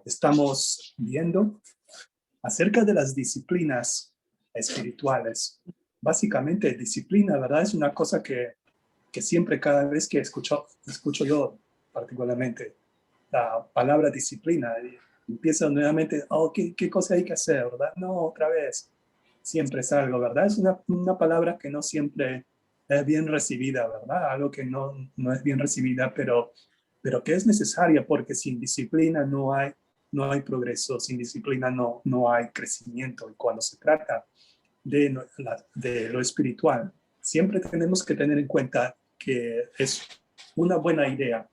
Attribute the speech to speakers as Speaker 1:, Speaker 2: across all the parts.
Speaker 1: Estamos viendo acerca de las disciplinas espirituales. Básicamente, disciplina, ¿verdad? Es una cosa que siempre, cada vez que escucho yo particularmente la palabra disciplina, empiezo nuevamente, ¿qué cosa hay que hacer, verdad? No, otra vez. Siempre es algo, ¿verdad? Es una palabra que no siempre es bien recibida, ¿verdad? Algo que no es bien recibida, pero que es necesaria, porque sin disciplina no hay progreso, sin disciplina no hay crecimiento. Y cuando se trata de lo espiritual, siempre tenemos que tener en cuenta que es una buena idea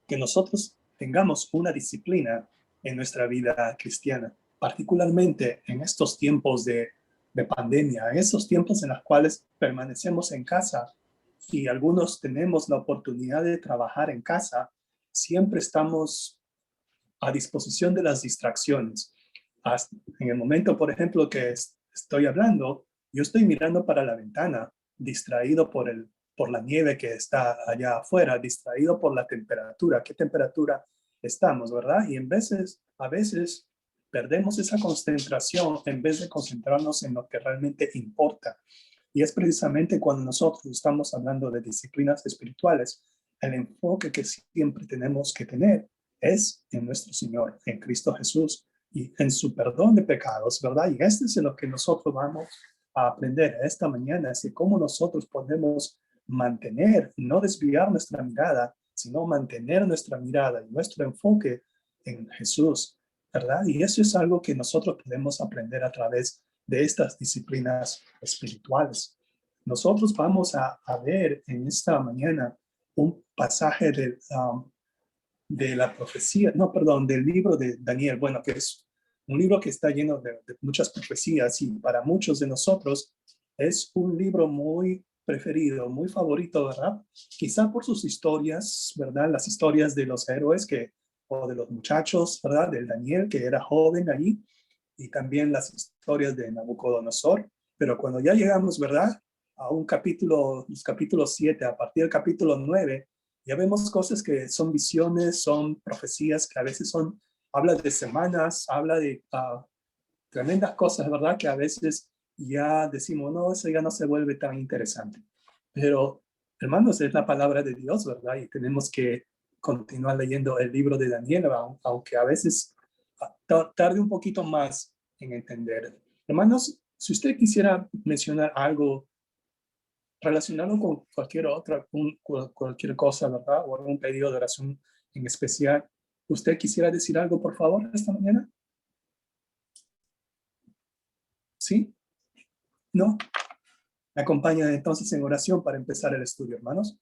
Speaker 1: que nosotros tengamos una disciplina en nuestra vida cristiana, particularmente en estos tiempos de pandemia, en estos tiempos en los cuales permanecemos en casa y algunos tenemos la oportunidad de trabajar en casa. Siempre estamos a disposición de las distracciones. En el momento, por ejemplo, que estoy hablando, yo estoy mirando para la ventana, distraído por la nieve que está allá afuera, distraído por la temperatura. ¿Qué temperatura estamos, verdad? Y a veces perdemos esa concentración en vez de concentrarnos en lo que realmente importa. Y es precisamente cuando nosotros estamos hablando de disciplinas espirituales, el enfoque que siempre tenemos que tener es en nuestro Señor, en Cristo Jesús y en su perdón de pecados, ¿verdad? Y este es lo que nosotros vamos a aprender esta mañana, es de cómo nosotros podemos mantener, no desviar nuestra mirada, sino mantener nuestra mirada y nuestro enfoque en Jesús, ¿verdad? Y eso es algo que nosotros podemos aprender a través de estas disciplinas espirituales. Nosotros vamos a ver en esta mañana un pasaje de la profecía, no, perdón, del libro de Daniel, bueno, que es un libro que está lleno de muchas profecías y para muchos de nosotros es un libro muy preferido, muy favorito, ¿verdad? Quizá por sus historias, ¿verdad? Las historias de los héroes o de los muchachos, ¿verdad? Del Daniel, que era joven allí, y también las historias de Nabucodonosor. Pero cuando ya llegamos, ¿verdad? A un capítulo, los capítulos 7, a partir del capítulo 9, ya vemos cosas que son visiones, son profecías que a veces habla de semanas, habla de tremendas cosas, ¿verdad? Que a veces ya decimos, no, eso ya no se vuelve tan interesante. Pero, hermanos, es la palabra de Dios, ¿verdad? Y tenemos que continuar leyendo el libro de Daniel, aunque a veces tarde un poquito más en entender. Hermanos, si usted quisiera mencionar algo relacionado con cualquier cosa, ¿verdad? O algún pedido de oración en especial, ¿usted quisiera decir algo, por favor, esta mañana? ¿Sí? ¿No? Me acompañan entonces en oración para empezar el estudio, hermanos.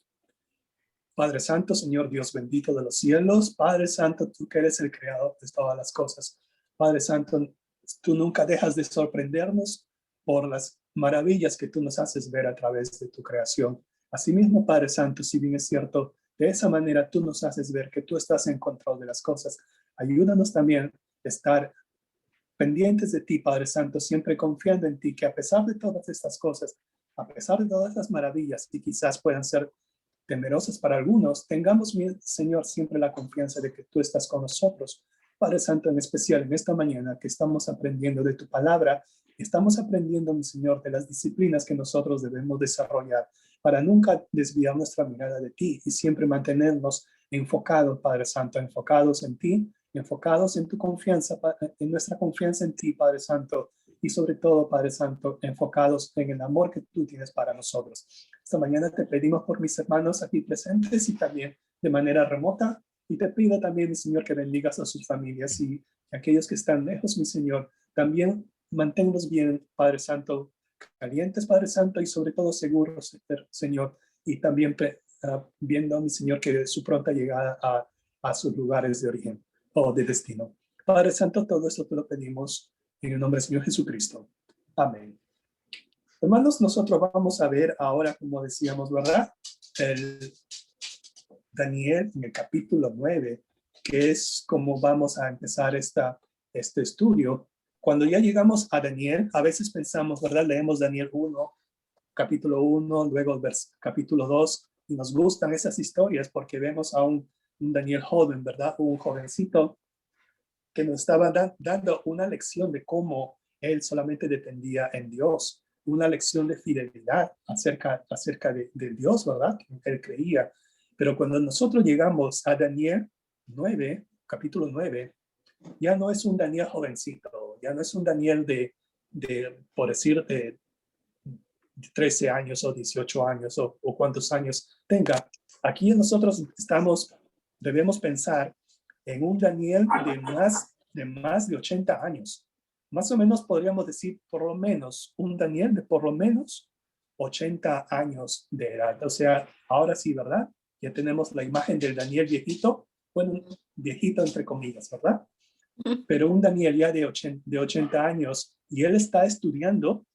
Speaker 1: Padre Santo, Señor Dios bendito de los cielos, Padre Santo, tú que eres el creador de todas las cosas. Padre Santo, tú nunca dejas de sorprendernos por las maravillas que tú nos haces ver a través de tu creación. Asimismo, Padre Santo, si bien es cierto, de esa manera tú nos haces ver que tú estás en control de las cosas. Ayúdanos también a estar pendientes de ti, Padre Santo, siempre confiando en ti, que a pesar de todas estas cosas, a pesar de todas estas maravillas que quizás puedan ser temerosas para algunos, tengamos, mi Señor, siempre la confianza de que tú estás con nosotros. Padre Santo, en especial en esta mañana que estamos aprendiendo de tu palabra, estamos aprendiendo, mi Señor, de las disciplinas que nosotros debemos desarrollar para nunca desviar nuestra mirada de ti y siempre mantenernos enfocados, Padre Santo, enfocados en ti, enfocados en tu confianza, en nuestra confianza en ti, Padre Santo, y sobre todo, Padre Santo, enfocados en el amor que tú tienes para nosotros. Esta mañana te pedimos por mis hermanos aquí presentes y también de manera remota, y te pido también, mi Señor, que bendigas a sus familias y aquellos que están lejos, mi Señor, también manténnos bien, Padre Santo, calientes, Padre Santo, y sobre todo seguros, Señor, y también viendo, mi Señor, que su pronta llegada a sus lugares de origen o de destino. Padre Santo, todo esto te lo pedimos en el nombre del Señor Jesucristo. Amén. Hermanos, nosotros vamos a ver ahora, como decíamos, ¿verdad? El Daniel en el capítulo 9, que es como vamos a empezar este estudio. Cuando ya llegamos a Daniel, a veces pensamos, ¿verdad? Leemos Daniel 1, capítulo 1, luego capítulo 2, y nos gustan esas historias porque vemos a un Daniel joven, ¿verdad? Un jovencito que nos estaba dando una lección de cómo él solamente dependía en Dios, una lección de fidelidad acerca de Dios, ¿verdad? Que él creía. Pero cuando nosotros llegamos a Daniel 9, capítulo 9, ya no es un Daniel jovencito, ya no es un Daniel por decir, de 13 años o 18 años o cuántos años tenga. Aquí nosotros debemos pensar en un Daniel de más de 80 años. Más o menos podríamos decir por lo menos un Daniel de por lo menos 80 años de edad. O sea, ahora sí, ¿verdad? Ya tenemos la imagen del Daniel viejito, bueno, viejito entre comillas, ¿verdad? Pero un Daniel ya de 80 años y él está estudiando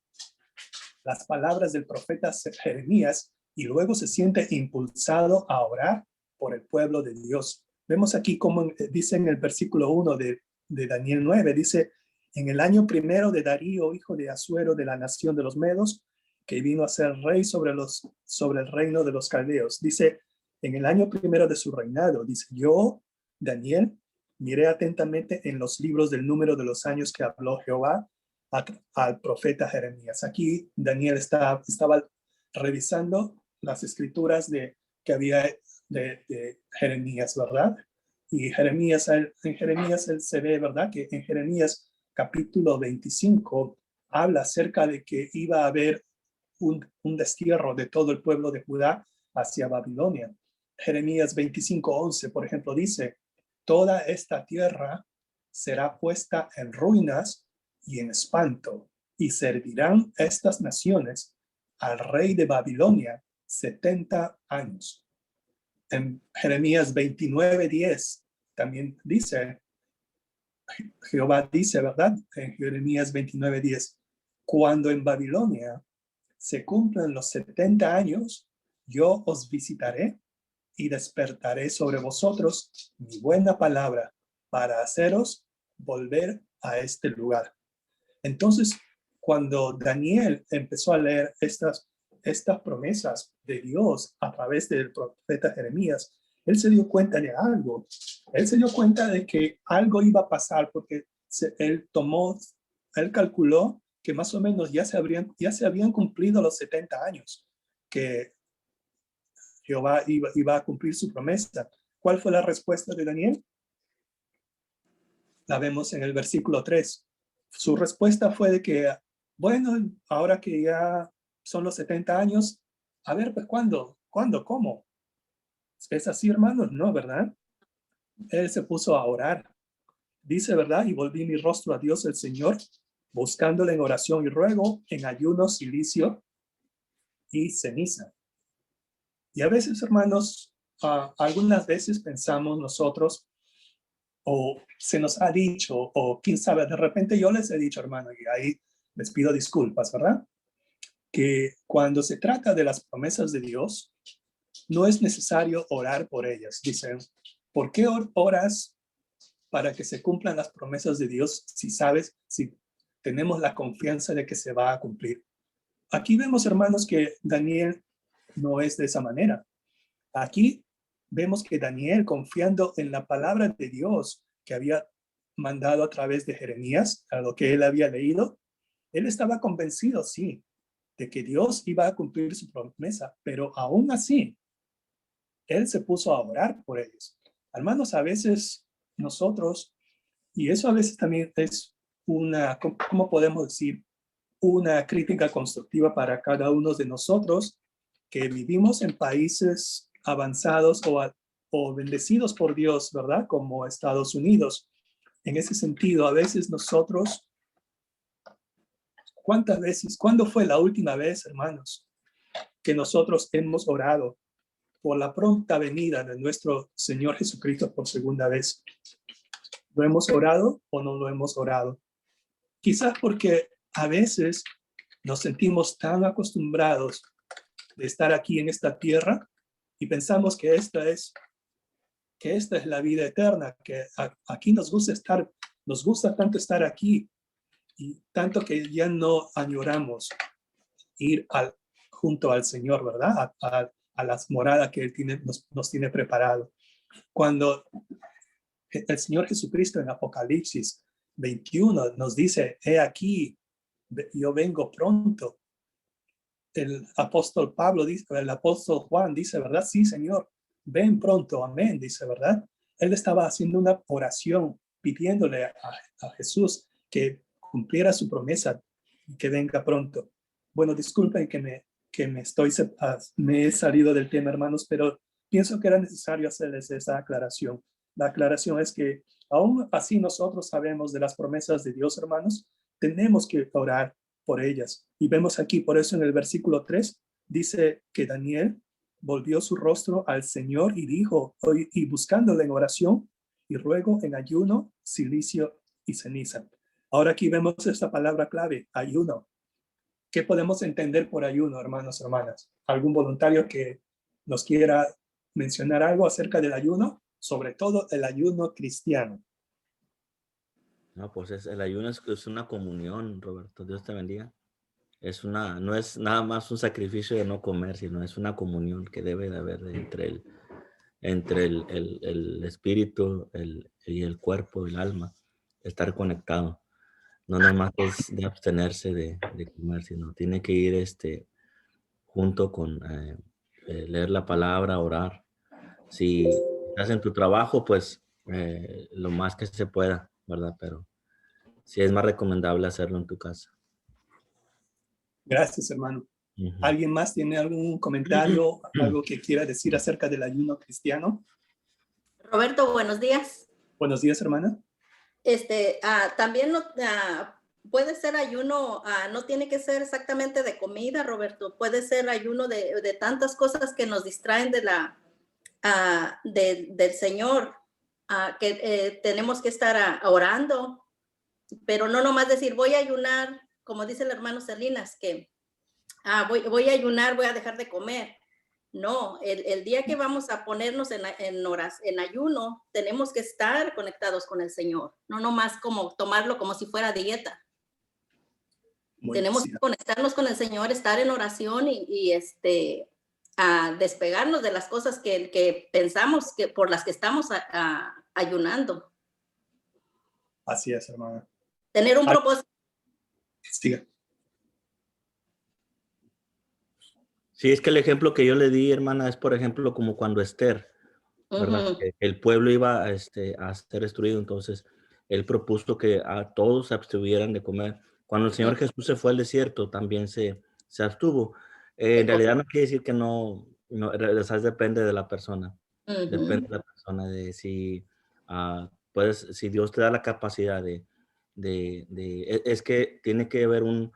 Speaker 1: las palabras del profeta Jeremías y luego se siente impulsado a orar por el pueblo de Dios. Vemos aquí como dice en el versículo 1 de Daniel 9, dice, en el año primero de Darío, hijo de Asuero, de la nación de los Medos, que vino a ser rey sobre el reino de los caldeos. Dice, en el año primero de su reinado, dice, yo, Daniel, miré atentamente en los libros del número de los años que habló Jehová al profeta Jeremías. Aquí Daniel estaba revisando las escrituras que había de Jeremías, ¿verdad? Y en Jeremías él se ve, ¿verdad? Que en Jeremías capítulo 25 habla acerca de que iba a haber un destierro de todo el pueblo de Judá hacia Babilonia. Jeremías 25:11, por ejemplo, dice, toda esta tierra será puesta en ruinas y en espanto, y servirán estas naciones al rey de Babilonia 70 años. En Jeremías 29:10 también dice, Jehová dice, ¿verdad? En Jeremías 29:10, cuando en Babilonia se cumplan los 70 años, yo os visitaré y despertaré sobre vosotros mi buena palabra para haceros volver a este lugar. Entonces, cuando Daniel empezó a leer estas promesas de Dios a través del profeta Jeremías, él se dio cuenta de algo. Él se dio cuenta de que algo iba a pasar porque él calculó que más o menos ya se habían cumplido los 70 años que Jehová iba a cumplir su promesa. ¿Cuál fue la respuesta de Daniel? La vemos en el versículo 3. Su respuesta fue de que, bueno, ahora que ya son los 70 años, a ver, pues, ¿cuándo? ¿Cómo? ¿Es así, hermanos? No, ¿verdad? Él se puso a orar. Dice, ¿verdad? Y volví mi rostro a Dios el Señor, buscándole en oración y ruego, en ayuno, cilicio y ceniza. Y a veces, hermanos, algunas veces pensamos nosotros, o se nos ha dicho, o quién sabe, de repente yo les he dicho, hermano, y ahí les pido disculpas, ¿verdad? Que cuando se trata de las promesas de Dios, no es necesario orar por ellas. Dicen, ¿por qué oras para que se cumplan las promesas de Dios si tenemos la confianza de que se va a cumplir? Aquí vemos, hermanos, que Daniel no es de esa manera. Aquí vemos que Daniel, confiando en la palabra de Dios que había mandado a través de Jeremías, a lo que él había leído, él estaba convencido, sí, de que Dios iba a cumplir su promesa, pero aún así, él se puso a orar por ellos. Hermanos, a veces nosotros, y eso a veces también es ¿cómo podemos decir? Una crítica constructiva para cada uno de nosotros que vivimos en países avanzados o bendecidos por Dios, ¿verdad? Como Estados Unidos. En ese sentido, a veces nosotros, ¿cuántas veces, cuándo fue la última vez, hermanos, que nosotros hemos orado por la pronta venida de nuestro Señor Jesucristo por segunda vez? ¿Lo hemos orado o no lo hemos orado? Quizás porque a veces nos sentimos tan acostumbrados de estar aquí en esta tierra y pensamos que esta es la vida eterna, que aquí nos gusta tanto estar aquí y tanto que ya no añoramos ir junto al Señor, ¿verdad? A las moradas que Él nos tiene preparado. Cuando El Señor Jesucristo en Apocalipsis 21 nos dice, he aquí, yo vengo pronto. El apóstol Pablo dice, el apóstol Juan dice, ¿verdad? Sí, Señor, ven pronto, amén, dice, ¿verdad? Él estaba haciendo una oración pidiéndole a Jesús que cumpliera su promesa y que venga pronto. Bueno, disculpen que me he salido del tema, hermanos, pero pienso que era necesario hacerles esa aclaración. La aclaración es que aún así nosotros sabemos de las promesas de Dios, hermanos, tenemos que orar por ellas. Y vemos aquí, por eso en el versículo 3, dice que Daniel volvió su rostro al Señor y dijo, y buscándole en oración y ruego en ayuno, silicio y ceniza. Ahora aquí vemos esta palabra clave, ayuno. ¿Qué podemos entender por ayuno, hermanos, hermanas? ¿Algún voluntario que nos quiera mencionar algo acerca del ayuno? Sobre todo el ayuno cristiano.
Speaker 2: No, pues el ayuno es una comunión, Roberto. Dios te bendiga. No es nada más un sacrificio de no comer, sino es una comunión que debe de haber entre el espíritu y el cuerpo, el alma, estar conectado. No nada más es de abstenerse de comer, sino tiene que ir junto con leer la palabra, orar. Si estás en tu trabajo, pues lo más que se pueda, ¿verdad? Pero sí es más recomendable hacerlo en tu casa.
Speaker 1: Gracias, hermano.
Speaker 2: Uh-huh.
Speaker 1: ¿Alguien más tiene algún comentario, algo que quiera decir acerca del ayuno cristiano?
Speaker 3: Roberto, buenos días.
Speaker 1: Buenos días, hermana.
Speaker 3: También puede ser ayuno, no tiene que ser exactamente de comida, Roberto. Puede ser ayuno de tantas cosas que nos distraen del Señor, que tenemos que estar orando, pero no nomás decir voy a ayunar, como dice el hermano Salinas, que voy a ayunar, voy a dejar de comer. No, el día que vamos a ponernos en ayuno, tenemos que estar conectados con el Señor, no nomás como tomarlo como si fuera dieta. Tenemos que conectarnos con el Señor, estar en oración y a despegarnos de las cosas que pensamos que por las que estamos ayunando.
Speaker 1: Así es, hermana.
Speaker 3: Tener un propósito.
Speaker 1: Siga.
Speaker 2: Sí, es que el ejemplo que yo le di, hermana, es por ejemplo como cuando Esther, ¿verdad?
Speaker 3: Uh-huh.
Speaker 2: El pueblo iba a ser destruido, entonces él propuso que a todos se abstuvieran de comer. Cuando el Señor Jesús se fue al desierto, también se abstuvo. En realidad no quiere decir que no, depende de la persona.
Speaker 3: Uh-huh.
Speaker 2: Depende de la persona, de si, si Dios te da la capacidad es que tiene que haber un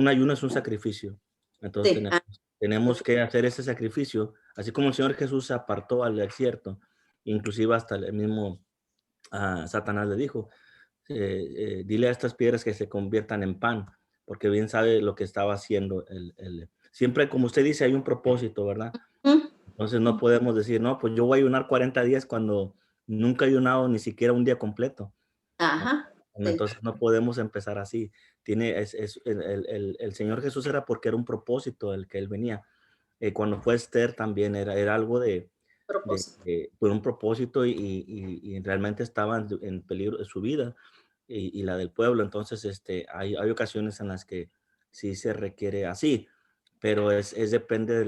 Speaker 2: ayuno, es un sacrificio. Entonces
Speaker 3: Sí.
Speaker 2: tenemos que hacer ese sacrificio, así como el Señor Jesús se apartó al desierto, inclusive hasta el mismo Satanás le dijo, dile a estas piedras que se conviertan en pan, porque bien sabe lo que estaba haciendo. Siempre, como usted dice, hay un propósito, ¿verdad? Entonces no podemos decir, no, pues yo voy a ayunar 40 días cuando nunca he ayunado ni siquiera un día completo.
Speaker 3: Ajá.
Speaker 2: Entonces no podemos empezar así. El Señor Jesús era porque era un propósito el que Él venía. Cuando fue Esther también era algo por un propósito y realmente estaban en peligro de su vida y la del pueblo. Entonces hay ocasiones en las que sí se requiere así, pero es depende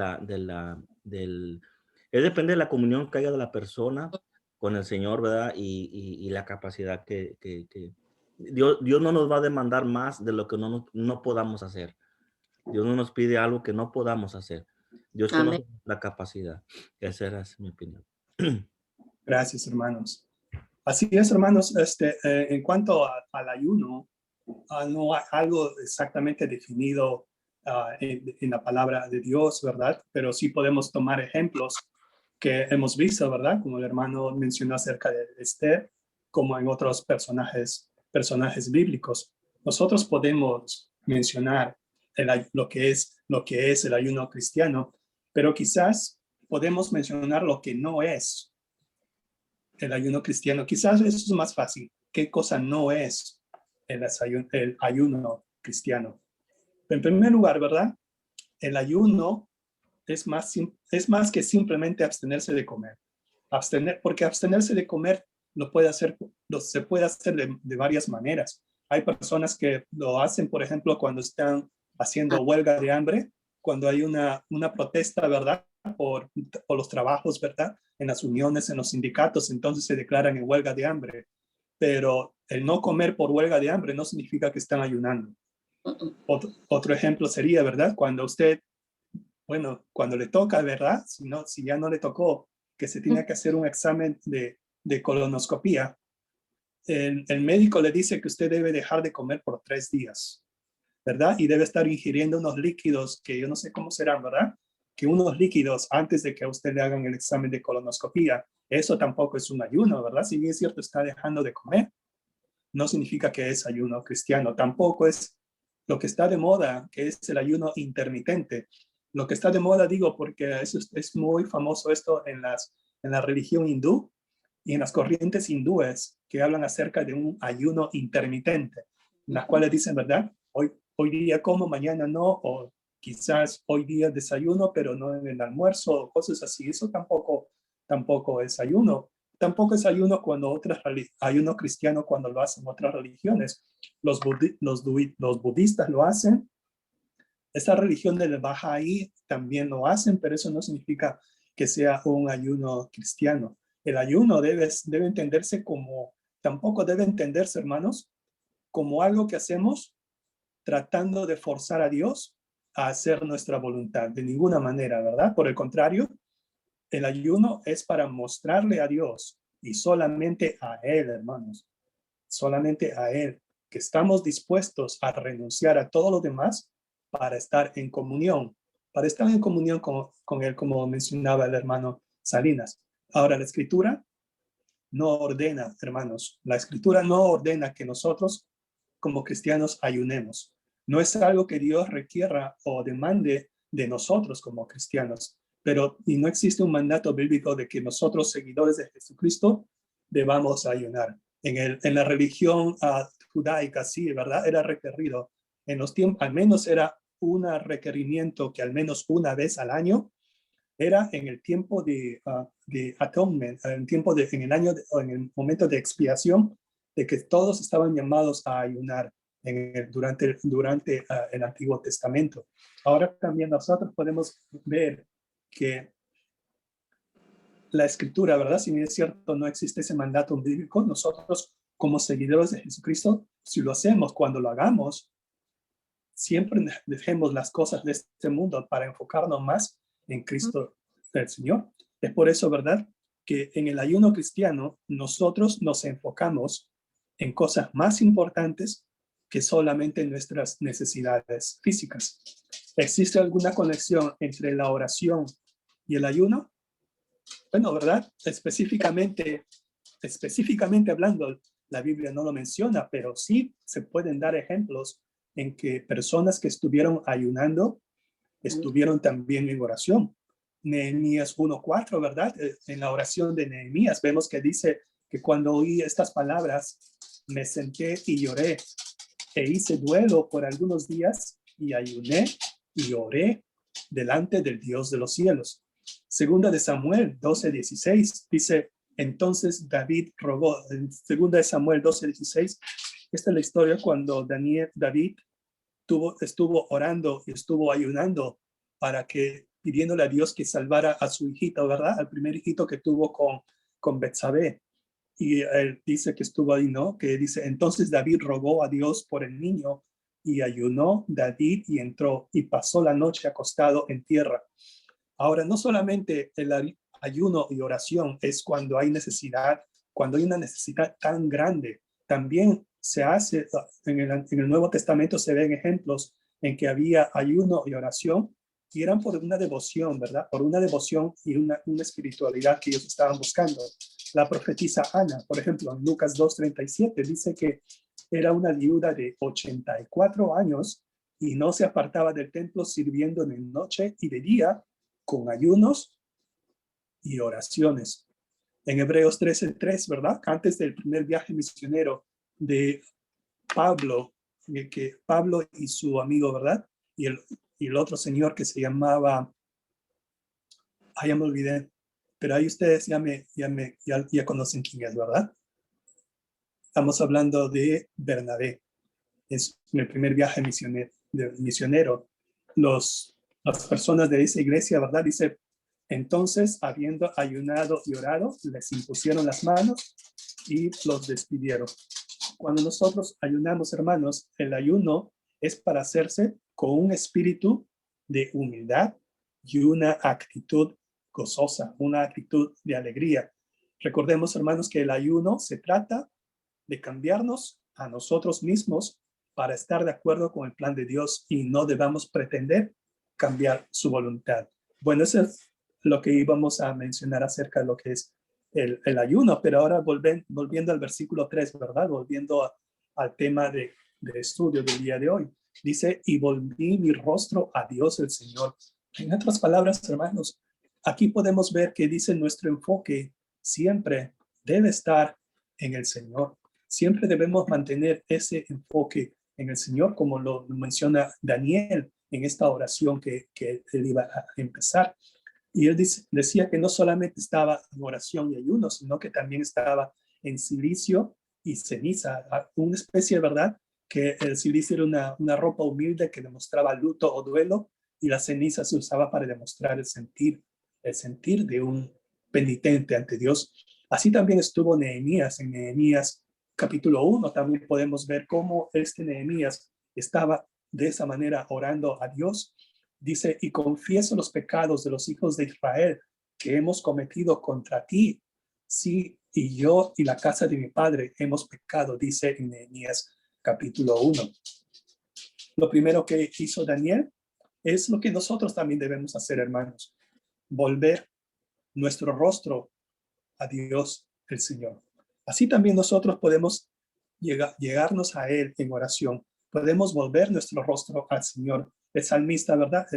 Speaker 2: depende de la comunión que haya de la persona con el Señor, ¿verdad? Y la capacidad que Dios no nos va a demandar más de lo que no podamos hacer. Dios no nos pide algo que no podamos hacer. Dios conoce la capacidad. Esa es mi opinión.
Speaker 1: Gracias, hermanos. Así es, hermanos. En cuanto al ayuno, no hay algo exactamente definido en la palabra de Dios, ¿verdad? Pero sí podemos tomar ejemplos que hemos visto, ¿verdad? Como el hermano mencionó acerca de Esther, como en otros personajes bíblicos. Nosotros podemos mencionar lo que es el ayuno cristiano, pero quizás podemos mencionar lo que no es el ayuno cristiano. Quizás eso es más fácil. ¿Qué cosa no es el ayuno cristiano? En primer lugar, ¿verdad? El ayuno es más que simplemente abstenerse de comer. Porque abstenerse de comer se puede hacer de varias maneras. Hay personas que lo hacen, por ejemplo, cuando están haciendo huelga de hambre, cuando hay una protesta, ¿verdad? Por los trabajos, ¿verdad? En las uniones, en los sindicatos, entonces se declaran en huelga de hambre. Pero el no comer por huelga de hambre no significa que están ayunando. Otro ejemplo sería, ¿verdad? Cuando usted, bueno, cuando le toca, ¿verdad? Si ya no le tocó, que se tiene que hacer un examen de colonoscopía, el médico le dice que usted debe dejar de comer por 3 días, ¿verdad? Y debe estar ingiriendo unos líquidos que yo no sé cómo serán, ¿verdad? Que unos líquidos antes de que a usted le hagan el examen de colonoscopía. Eso tampoco es un ayuno, ¿verdad? Si bien es cierto, está dejando de comer, no significa que es ayuno cristiano. Tampoco es lo que está de moda, que es el ayuno intermitente. Lo que está de moda, digo, porque es muy famoso esto en la religión hindú y en las corrientes hindúes que hablan acerca de un ayuno intermitente, en las cuales dicen, ¿verdad? Hoy día como, mañana no, o quizás hoy día desayuno, pero no en el almuerzo, o cosas así. Eso tampoco es ayuno. Tampoco es ayuno ayuno cristiano cuando lo hacen otras religiones. Los budistas lo hacen. Esta religión del Bahá'í también lo hacen, pero eso no significa que sea un ayuno cristiano. El ayuno debe entenderse tampoco debe entenderse, hermanos, como algo que hacemos tratando de forzar a Dios a hacer nuestra voluntad. De ninguna manera, ¿verdad? Por el contrario, el ayuno es para mostrarle a Dios y solamente a Él, hermanos, solamente a Él, que estamos dispuestos a renunciar a todo lo demás para estar en comunión con Él, como mencionaba el hermano Salinas. Ahora, la Escritura no ordena, hermanos, la Escritura no ordena que nosotros como cristianos ayunemos. No es algo que Dios requiera o demande de nosotros como cristianos, y no existe un mandato bíblico de que nosotros, seguidores de Jesucristo, debamos ayunar. En la religión judaica, sí, ¿verdad? Era requerido. En los tiempos, al menos era un requerimiento que al menos una vez al año, era en el tiempo de atonement, en el momento de expiación, de que todos estaban llamados a ayunar durante el Antiguo Testamento. Ahora también nosotros podemos ver que la Escritura, ¿verdad? Si bien es cierto, no existe ese mandato bíblico, nosotros como seguidores de Jesucristo, si lo hacemos, cuando lo hagamos, siempre dejemos las cosas de este mundo para enfocarnos más en Cristo el Señor. Es por eso, ¿verdad?, que en el ayuno cristiano nosotros nos enfocamos en cosas más importantes que solamente nuestras necesidades físicas. ¿Existe alguna conexión entre la oración y el ayuno? Bueno, ¿verdad? Específicamente hablando, la Biblia no lo menciona, pero sí se pueden dar ejemplos en que personas que estuvieron ayunando estuvieron también en oración. Nehemías 1:4, ¿verdad? En la oración de Nehemías vemos que dice que cuando oí estas palabras, me senté y lloré e hice duelo por algunos días y ayuné y oré delante del Dios de los cielos. Segunda de Samuel 12:16 dice, entonces David rogó. En Segunda de Samuel 12:16, esta es la historia cuando David estuvo orando y estuvo ayunando pidiéndole a Dios que salvara a su hijito, ¿verdad? Al primer hijito que tuvo con Betsabé. Y él dice que estuvo ahí, ¿no? Que dice, entonces David rogó a Dios por el niño y ayunó David y entró y pasó la noche acostado en tierra. Ahora, no solamente el ayuno y oración es cuando hay una necesidad tan grande, también se hace, en el Nuevo Testamento se ven ejemplos en que había ayuno y oración y eran por una devoción, ¿verdad? Por una devoción y una espiritualidad que ellos estaban buscando. La profetisa Ana, por ejemplo, en Lucas 2:37, dice que era una viuda de 84 años y no se apartaba del templo sirviendo de noche y de día con ayunos y oraciones. En Hebreos 13:3, ¿verdad? Antes del primer viaje misionero de Pablo, que Pablo y su amigo, ¿verdad? Y el otro señor que se llamaba, ya me olvidé, pero ahí ustedes ya conocen quién es, ¿verdad? Estamos hablando de Bernabé. Es el primer viaje misionero. Las personas de esa iglesia, ¿verdad? Dice, entonces, habiendo ayunado y orado, les impusieron las manos y los despidieron. Cuando nosotros ayunamos, hermanos, el ayuno es para hacerse con un espíritu de humildad y una actitud gozosa, una actitud de alegría. Recordemos, hermanos, que el ayuno se trata de cambiarnos a nosotros mismos para estar de acuerdo con el plan de Dios y no debamos pretender cambiar su voluntad. Bueno, eso es lo que íbamos a mencionar acerca de lo que es el ayuno, pero ahora volviendo al versículo 3, ¿verdad? Volviendo al tema de estudio del día de hoy. Dice, y volví mi rostro a Dios el Señor. En otras palabras, hermanos, aquí podemos ver que dice nuestro enfoque siempre debe estar en el Señor. Siempre debemos mantener ese enfoque en el Señor, como lo menciona Daniel en esta oración que él iba a empezar. Y él decía que no solamente estaba en oración y ayuno, sino que también estaba en cilicio y ceniza, una especie, ¿verdad? Que el cilicio era una ropa humilde que demostraba luto o duelo, y la ceniza se usaba para demostrar el sentir de un penitente ante Dios. Así también estuvo Nehemías. En Nehemías capítulo 1 también podemos ver cómo Nehemías estaba de esa manera orando a Dios. Dice, y confieso los pecados de los hijos de Israel que hemos cometido contra ti. Sí, y yo y la casa de mi padre hemos pecado, dice en Nehemías capítulo 1. Lo primero que hizo Daniel es lo que nosotros también debemos hacer, hermanos. Volver nuestro rostro a Dios el Señor. Así también nosotros podemos llegarnos a Él en oración. Podemos volver nuestro rostro al Señor. El salmista, ¿verdad?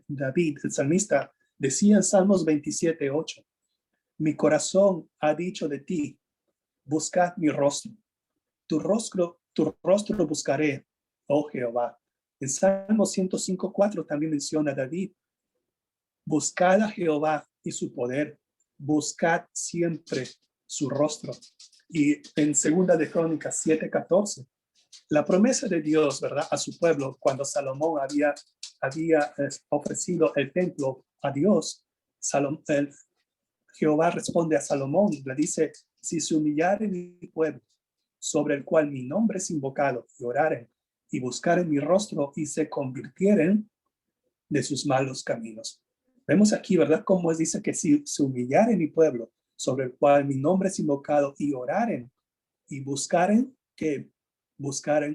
Speaker 1: David, el salmista, decía en Salmos 27:8, mi corazón ha dicho de ti, buscad mi rostro. Tu rostro buscaré, oh Jehová. En Salmos 105:4 también menciona David, buscad a Jehová y su poder, buscad siempre su rostro. Y en Segunda de Crónicas 7:14, la promesa de Dios, ¿verdad?, a su pueblo, cuando Salomón había ofrecido el templo a Dios, Jehová responde a Salomón, le dice, si se humillare mi pueblo, sobre el cual mi nombre es invocado, y oraren, y buscaren mi rostro, y se convirtieren de sus malos caminos. Vemos aquí, ¿verdad?, cómo dice que si se humillare mi pueblo, sobre el cual mi nombre es invocado, y oraren, y buscaren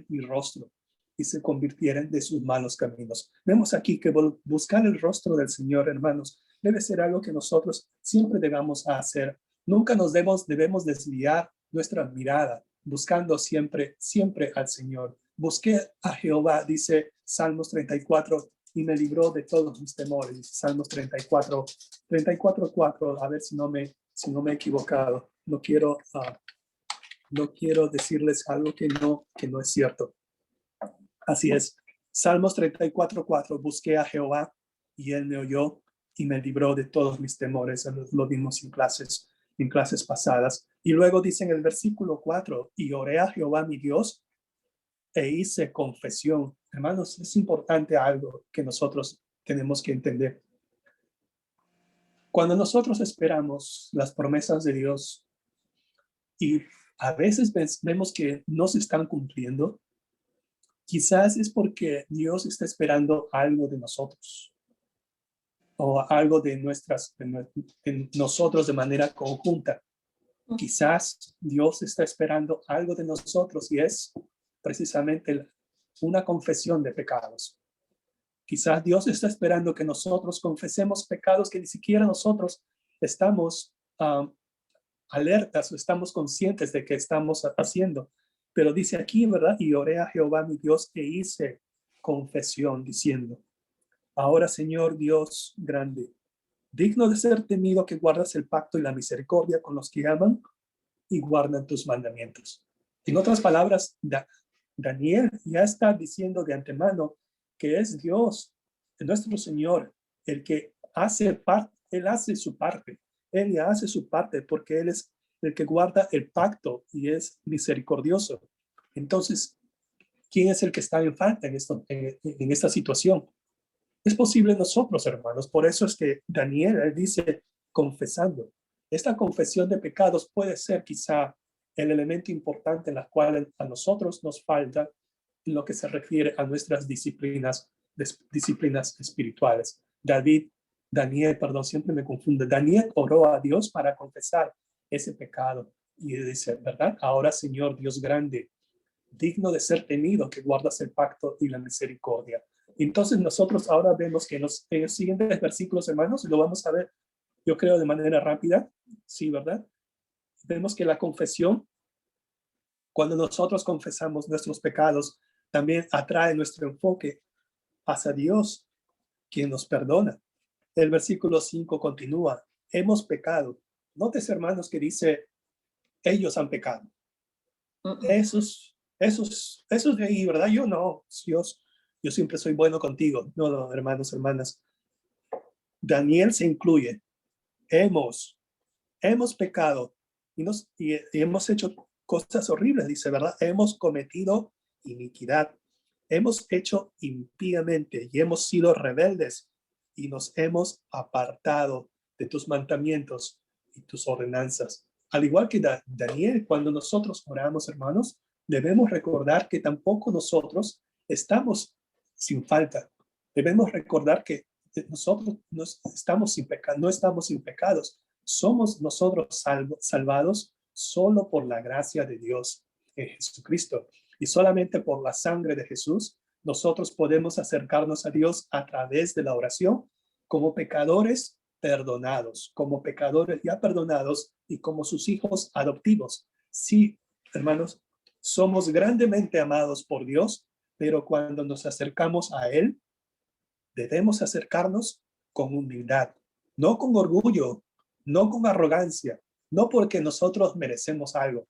Speaker 1: mi rostro, y se convirtieren de sus malos caminos. Vemos aquí que buscar el rostro del Señor, hermanos, debe ser algo que nosotros siempre debamos hacer. Nunca nos debemos desviar nuestra mirada, buscando siempre al Señor. Busqué a Jehová, dice Salmos 34, y me libró de todos mis temores. Salmos 34:4, a ver si no me he equivocado. No quiero decirles algo que no es cierto. Así es. Salmos 34:4, busqué a Jehová y él me oyó y me libró de todos mis temores. Lo vimos en clases pasadas. Y luego dice en el versículo 4, y oré a Jehová mi Dios e hice confesión. Hermanos, es importante algo que nosotros tenemos que entender. Cuando nosotros esperamos las promesas de Dios y a veces vemos que no se están cumpliendo, quizás es porque Dios está esperando algo de nosotros o algo de nosotros de manera conjunta. Quizás Dios está esperando algo de nosotros y es precisamente una confesión de pecados. Quizás Dios está esperando que nosotros confesemos pecados que ni siquiera nosotros estamos alertas o estamos conscientes de que estamos haciendo. Pero dice aquí, ¿verdad? Y oré a Jehová mi Dios e hice confesión diciendo, ahora Señor Dios grande, digno de ser temido que guardas el pacto y la misericordia con los que aman y guardan tus mandamientos. En otras palabras, Daniel ya está diciendo de antemano que es Dios, nuestro Señor, el que hace parte, Él hace su parte. Él ya hace su parte porque Él es el que guarda el pacto y es misericordioso. Entonces, ¿quién es el que está en falta en esta situación? Es posible nosotros, hermanos. Por eso es que Daniel él dice confesando. Esta confesión de pecados puede ser quizá el elemento importante en la cual a nosotros nos falta en lo que se refiere a nuestras disciplinas espirituales. Daniel, siempre me confundo. Daniel oró a Dios para confesar ese pecado y dice, ¿verdad? Ahora, Señor Dios grande, digno de ser temido, que guardas el pacto y la misericordia. Entonces nosotros ahora vemos que en los siguientes versículos, hermanos, lo vamos a ver, yo creo, de manera rápida, sí, ¿verdad? Vemos que la confesión, cuando nosotros confesamos nuestros pecados, también atrae nuestro enfoque hacia Dios, quien nos perdona. El versículo 5 continúa, hemos pecado. Notes, hermanos, que dice, ellos han pecado. Esos de ahí, ¿verdad? Yo no, Dios, yo siempre soy bueno contigo. No, hermanos, hermanas. Daniel se incluye. Hemos pecado y hemos hecho cosas horribles, dice, ¿verdad? Hemos cometido iniquidad. Hemos hecho impíamente y hemos sido rebeldes y nos hemos apartado de tus mandamientos y tus ordenanzas. Al igual que Daniel, cuando nosotros oramos, hermanos, debemos recordar que tampoco nosotros estamos sin falta. Debemos recordar que nosotros no estamos sin pecados. Somos nosotros salvados solo por la gracia de Dios en Jesucristo. Y solamente por la sangre de Jesús, nosotros podemos acercarnos a Dios a través de la oración como pecadores perdonados, como pecadores ya perdonados y como sus hijos adoptivos. Sí, hermanos, somos grandemente amados por Dios, pero cuando nos acercamos a Él, debemos acercarnos con humildad, no con orgullo, no con arrogancia, no porque nosotros merecemos algo.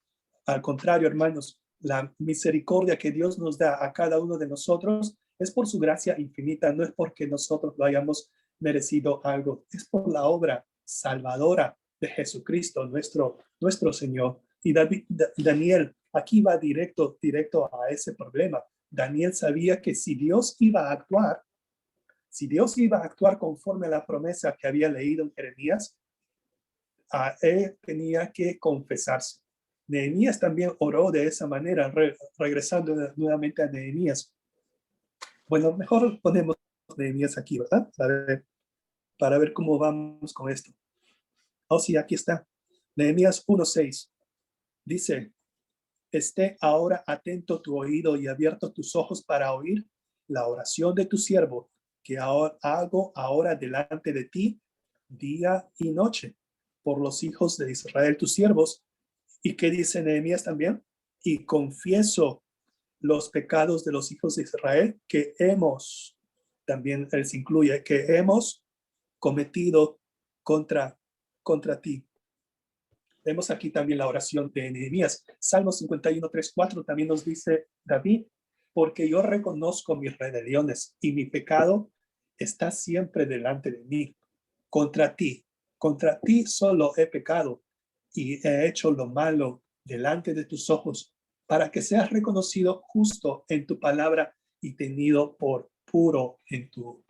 Speaker 1: Al contrario, hermanos, la misericordia que Dios nos da a cada uno de nosotros es por su gracia infinita, no es porque nosotros lo hayamos merecido algo, es por la obra salvadora de Jesucristo, nuestro Señor. Y Daniel aquí va directo a ese problema. Daniel sabía que si Dios iba a actuar conforme a la promesa que había leído en Jeremías, él tenía que confesarse. Nehemías también oró de esa manera, regresando nuevamente a Nehemías. Bueno, mejor ponemos Nehemías aquí, ¿verdad? Para ver cómo vamos con esto. Oh, sí, aquí está. Nehemías 1:6. Dice, esté ahora atento tu oído y abierto tus ojos para oír la oración de tu siervo, que hago ahora delante de ti día y noche, por los hijos de Israel, tus siervos. ¿Y qué dice Nehemías también? Y confieso los pecados de los hijos de Israel que también él se incluye, que hemos cometido contra ti. Vemos aquí también la oración de Nehemías. Salmo 51, 3, 4 también nos dice David, porque yo reconozco mis rebeliones y mi pecado está siempre delante de mí. Contra ti solo he pecado y he hecho lo malo delante de tus ojos, para que seas reconocido justo en tu palabra y tenido por puro en tu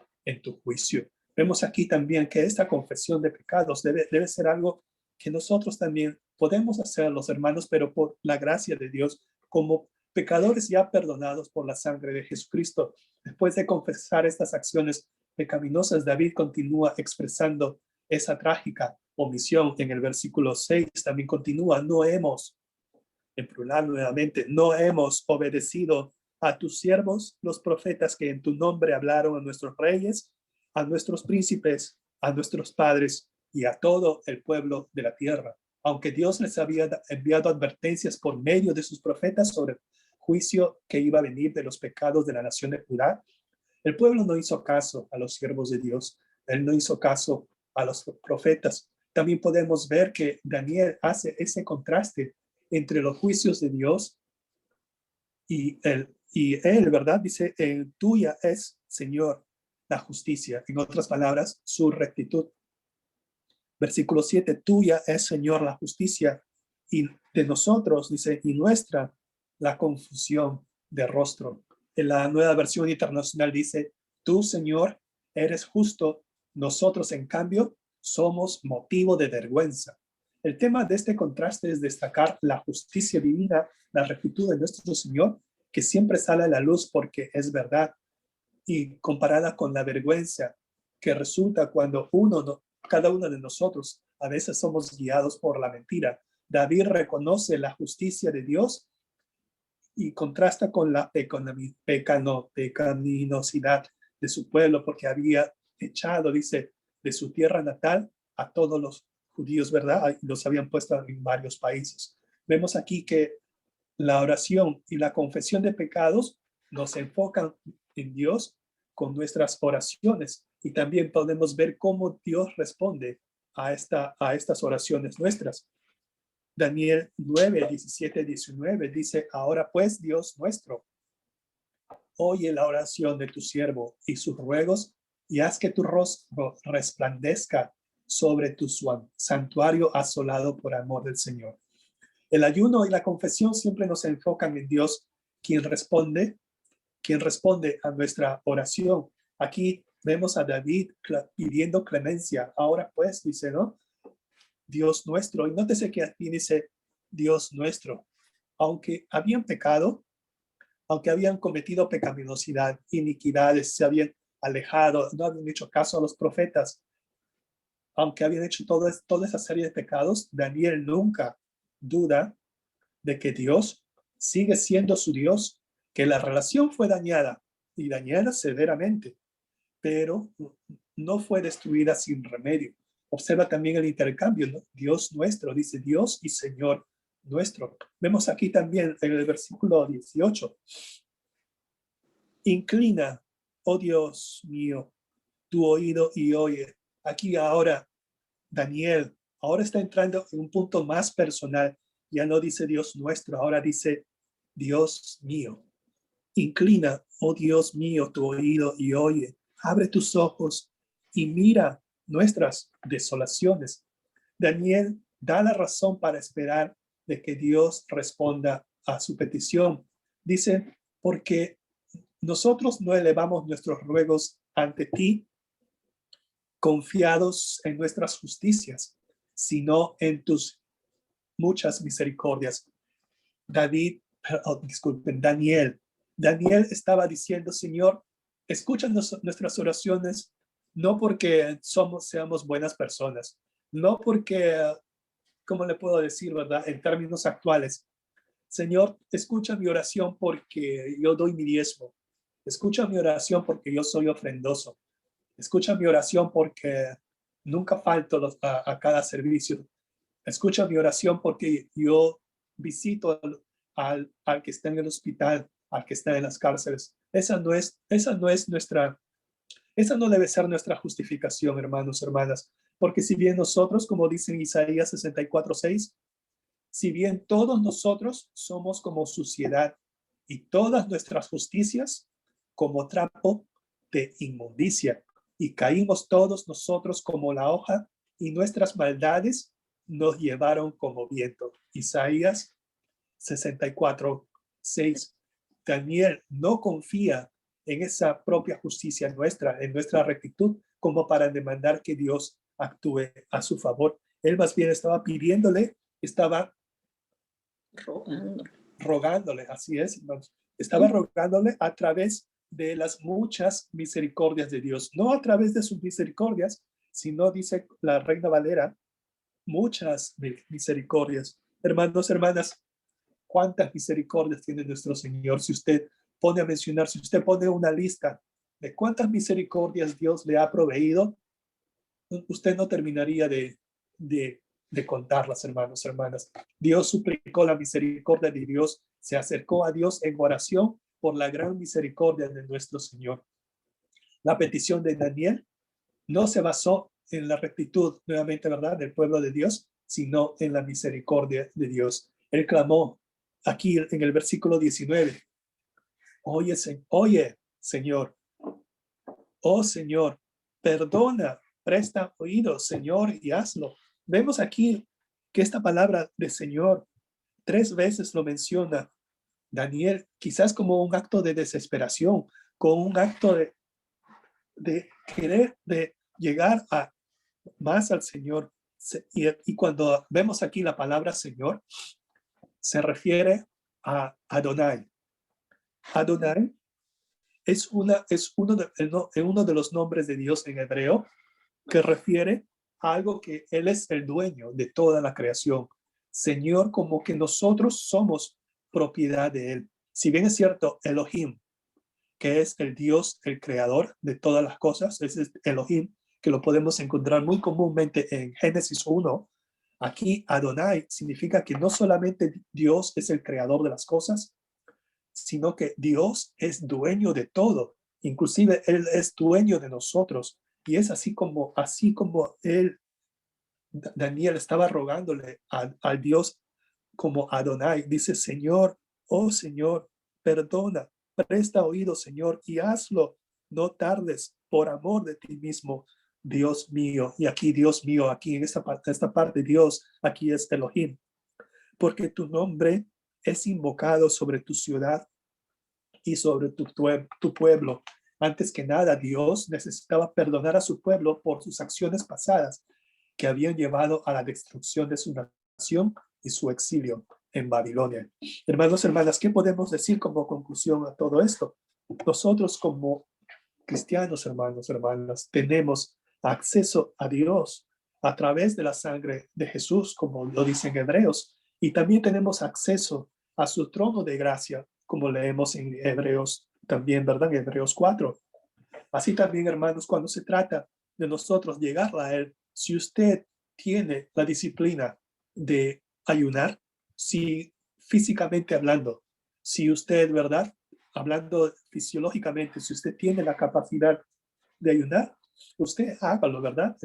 Speaker 1: juicio. Vemos aquí también que esta confesión de pecados debe ser algo que nosotros también podemos hacer, los hermanos, pero por la gracia de Dios, como pecadores ya perdonados por la sangre de Jesucristo. Después de confesar estas acciones pecaminosas, David continúa expresando esa trágica omisión en el versículo 6. También continúa, en plural nuevamente, no hemos obedecido a tus siervos, los profetas que en tu nombre hablaron a nuestros reyes, a nuestros príncipes, a nuestros padres y a todo el pueblo de la tierra. Aunque Dios les había enviado advertencias por medio de sus profetas sobre el juicio que iba a venir de los pecados de la nación de Judá, el pueblo no hizo caso a los siervos de Dios. Él no hizo caso a los profetas. También podemos ver que Daniel hace ese contraste entre los juicios de Dios y él, ¿verdad? Dice, tuya es, Señor, la justicia. En otras palabras, su rectitud. Versículo 7, tuya es, Señor, la justicia y de nosotros, dice, y nuestra la confusión de rostro. En la Nueva Versión Internacional dice, tú, Señor, eres justo, nosotros, en cambio, somos motivo de vergüenza. El tema de este contraste es destacar la justicia divina, la rectitud de nuestro Señor, que siempre sale a la luz porque es verdad, y comparada con la vergüenza que resulta cuando cada uno de nosotros a veces somos guiados por la mentira. David reconoce la justicia de Dios y contrasta con la pecaminosidad de su pueblo, porque había echado, dice, de su tierra natal a todos los judíos, ¿verdad? Los habían puesto en varios países. Vemos aquí que la oración y la confesión de pecados nos enfocan en Dios con nuestras oraciones, y también podemos ver cómo Dios responde a estas oraciones nuestras. Daniel 9, 17, 19 dice, ahora pues, Dios nuestro, oye la oración de tu siervo y sus ruegos, y haz que tu rostro resplandezca sobre tu santuario asolado por amor del Señor. El ayuno y la confesión siempre nos enfocan en Dios, quien responde a nuestra oración. Aquí vemos a David pidiendo clemencia. Ahora pues, dice, ¿no? Dios nuestro. Y nótese que aquí dice Dios nuestro. Aunque habían pecado, aunque habían cometido pecaminosidad, iniquidades, se habían alejado, no habían hecho caso a los profetas, aunque habían hecho toda esa serie de pecados, Daniel nunca duda de que Dios sigue siendo su Dios, que la relación fue dañada y dañada severamente, pero no fue destruida sin remedio. Observa también el intercambio, ¿no? Dios nuestro, dice Dios y Señor nuestro. Vemos aquí también en el versículo 18. Inclina, oh Dios mío, tu oído y oye. Aquí ahora Daniel ahora está entrando en un punto más personal. Ya no dice Dios nuestro, ahora dice Dios mío. Inclina, oh Dios mío, tu oído y oye. Abre tus ojos y mira nuestras desolaciones. Daniel da la razón para esperar de que Dios responda a su petición. Dice, porque nosotros no elevamos nuestros ruegos ante ti confiados en nuestras justicias, sino en tus muchas misericordias. Daniel estaba diciendo, Señor, escucha nuestras oraciones, no porque seamos buenas personas, no porque, ¿cómo le puedo decir, verdad? En términos actuales, Señor, escucha mi oración porque yo doy mi diezmo. Escucha mi oración porque yo soy ofrendoso. Escucha mi oración porque nunca falto a cada servicio. Escucha mi oración porque yo visito al que está en el hospital, al que está en las cárceles. Esa no debe ser nuestra justificación, hermanos, hermanas. Porque si bien nosotros, como dice en Isaías 64:6, si bien todos nosotros somos como suciedad y todas nuestras justicias como trapo de inmundicia, y caímos todos nosotros como la hoja, y nuestras maldades nos llevaron como viento. Isaías 64:6. Daniel no confía en esa propia justicia nuestra, en nuestra rectitud, como para demandar que Dios actúe a su favor. Él más bien estaba pidiéndole, estaba rogándole, así es, hermanos. Estaba rogándole a través de las muchas misericordias de Dios, no a través de sus misericordias, sino, dice la Reina Valera, muchas misericordias. Hermanos, hermanas, ¿cuántas misericordias tiene nuestro Señor? Si usted pone a mencionar, si usted pone una lista de cuántas misericordias Dios le ha proveído, usted no terminaría de contarlas, hermanos, hermanas. Dios suplicó la misericordia de Dios, se acercó a Dios en oración por la gran misericordia de nuestro Señor. La petición de Daniel no se basó en la rectitud, nuevamente, ¿verdad?, del pueblo de Dios, sino en la misericordia de Dios. Él clamó aquí en el versículo 19, oye, Señor, oh Señor, perdona, presta oído, Señor, y hazlo. Vemos aquí que esta palabra de Señor 3 veces lo menciona Daniel, quizás como un acto de desesperación, con un acto de querer de llegar a más al Señor. Y cuando vemos aquí la palabra Señor, se refiere a Adonai. Adonai es uno de los nombres de Dios en hebreo que refiere a algo que Él es el dueño de toda la creación. Señor, como que nosotros somos propiedad de Él. Si bien es cierto, Elohim, que es el Dios, el creador de todas las cosas, ese es Elohim, que lo podemos encontrar muy comúnmente en Génesis 1. Aquí Adonai significa que no solamente Dios es el creador de las cosas, sino que Dios es dueño de todo. Inclusive Él es dueño de nosotros. Y es así como Él, Daniel, estaba rogándole al Dios como Adonai. Dice, Señor, oh Señor, perdona, presta oído, Señor, y hazlo. No tardes por amor de ti mismo, Dios mío. Y aquí, Dios mío, aquí en esta parte, Dios, aquí es Elohim. Porque tu nombre es invocado sobre tu ciudad y sobre tu pueblo. Antes que nada, Dios necesitaba perdonar a su pueblo por sus acciones pasadas que habían llevado a la destrucción de su nación y su exilio en Babilonia. Hermanos, hermanas, ¿qué podemos decir como conclusión a todo esto? Nosotros como cristianos, hermanos, hermanas, tenemos acceso a Dios a través de la sangre de Jesús, como lo dicen Hebreos, y también tenemos acceso a su trono de gracia, como leemos en Hebreos también, ¿verdad? En Hebreos 4. Así también, hermanos, cuando se trata de nosotros llegar a Él, si usted tiene la disciplina de ayunar, si físicamente hablando, si usted, ¿verdad? Hablando fisiológicamente, si usted tiene la capacidad de ayunar, usted hágalo, ¿verdad?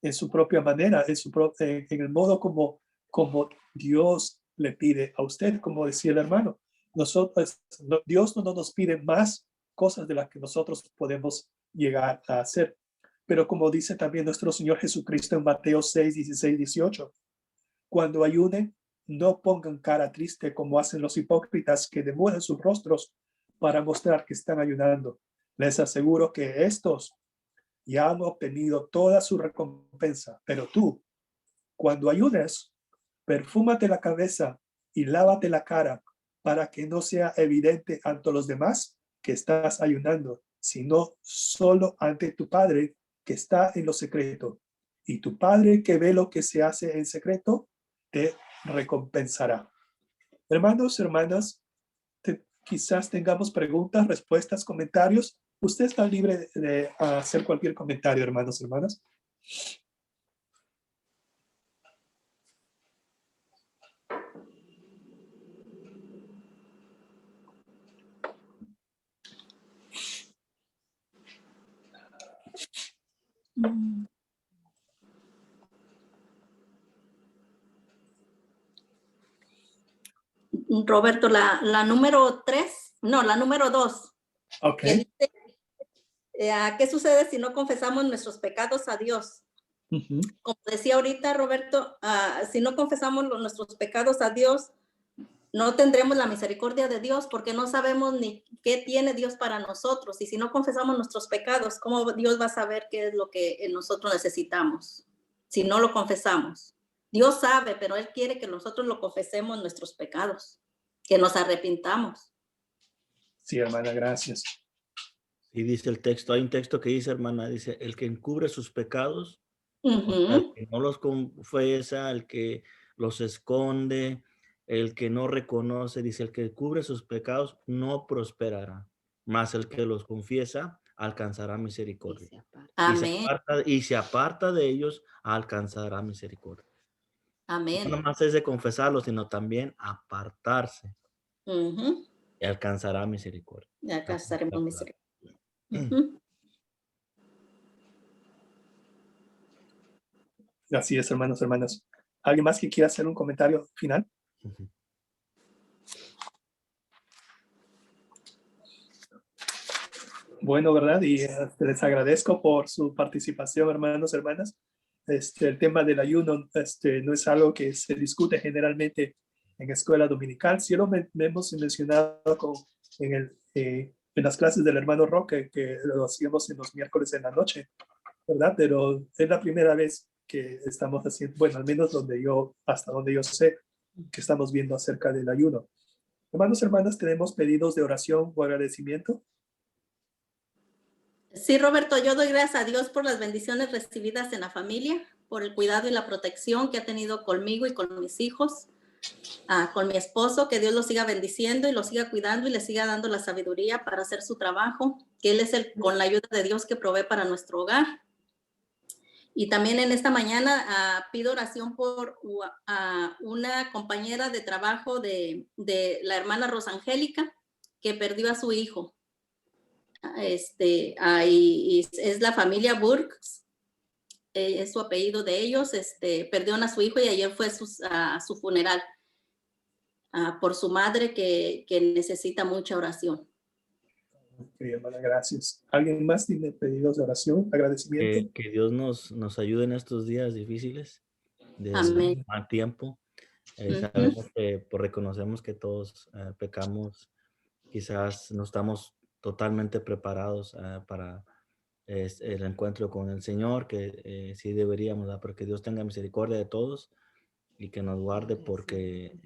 Speaker 1: En su propia manera, en el modo como Dios le pide a usted, como decía el hermano. Dios no nos pide más cosas de las que nosotros podemos llegar a hacer. Pero como dice también nuestro Señor Jesucristo en Mateo 6, 16, 18, cuando ayunen, no pongan cara triste como hacen los hipócritas que demudan sus rostros para mostrar que están ayunando. Les aseguro que estos ya han obtenido toda su recompensa. Pero tú, cuando ayunes, perfúmate la cabeza y lávate la cara para que no sea evidente ante los demás que estás ayunando, sino solo ante tu Padre que está en lo secreto. Y tu Padre que ve lo que se hace en secreto, te recompensará. Hermanos, hermanas, quizás tengamos preguntas, respuestas, comentarios. Usted está libre de hacer cualquier comentario, hermanos, hermanas.
Speaker 3: Roberto, la número 3, no, la número 2.
Speaker 1: Ok.
Speaker 3: Que dice, ¿qué sucede si no confesamos nuestros pecados a Dios? Como decía ahorita Roberto, si no confesamos nuestros pecados a Dios, no tendremos la misericordia de Dios porque no sabemos ni qué tiene Dios para nosotros. Y si no confesamos nuestros pecados, ¿cómo Dios va a saber qué es lo que nosotros necesitamos? Si no lo confesamos. Dios sabe, pero Él quiere que nosotros lo confesemos nuestros pecados, que nos arrepintamos.
Speaker 1: Sí, hermana, gracias.
Speaker 2: Y dice el texto, hay un texto que dice, hermana, dice, el que encubre sus pecados, el que no los confiesa, el que los esconde, el que no reconoce, dice, el que cubre sus pecados no prosperará, mas el que los confiesa alcanzará misericordia.
Speaker 3: Amén.
Speaker 2: Y se aparta de ellos, alcanzará misericordia.
Speaker 3: Amén.
Speaker 2: No más es de confesarlo, sino también apartarse. Y alcanzará misericordia.
Speaker 3: Y alcanzaremos misericordia.
Speaker 1: Así es, hermanos, hermanas. ¿Alguien más que quiera hacer un comentario final? Bueno, ¿verdad? Y les agradezco por su participación, hermanos, hermanas. el tema del ayuno no es algo que se discute generalmente en escuela dominical. Sí lo hemos mencionado en las clases del hermano Roque, que lo hacíamos en los miércoles en la noche, ¿verdad? Pero es la primera vez que estamos haciendo, bueno, al menos hasta donde yo sé, que estamos viendo acerca del ayuno. Hermanos, hermanas, tenemos pedidos de oración o agradecimiento.
Speaker 3: Sí, Roberto, yo doy gracias a Dios por las bendiciones recibidas en la familia, por el cuidado y la protección que ha tenido conmigo y con mis hijos, con mi esposo, que Dios lo siga bendiciendo y lo siga cuidando y le siga dando la sabiduría para hacer su trabajo, que Él es con la ayuda de Dios que provee para nuestro hogar. Y también en esta mañana pido oración por una compañera de trabajo de la hermana Rosangélica, que perdió a su hijo. Y es la familia Burks, es su apellido de ellos. Perdieron a su hijo y ayer fue su funeral por su madre que necesita mucha oración.
Speaker 1: Okay, hermana, gracias. ¿Alguien más tiene pedidos de oración, agradecimiento?
Speaker 2: Que Dios nos ayude en estos días difíciles de
Speaker 3: Amén.
Speaker 2: mal tiempo. Sabemos que reconocemos que todos pecamos. Quizás no estamos totalmente preparados para el encuentro con el Señor, que sí deberíamos, ¿verdad? Porque Dios tenga misericordia de todos y que nos guarde, porque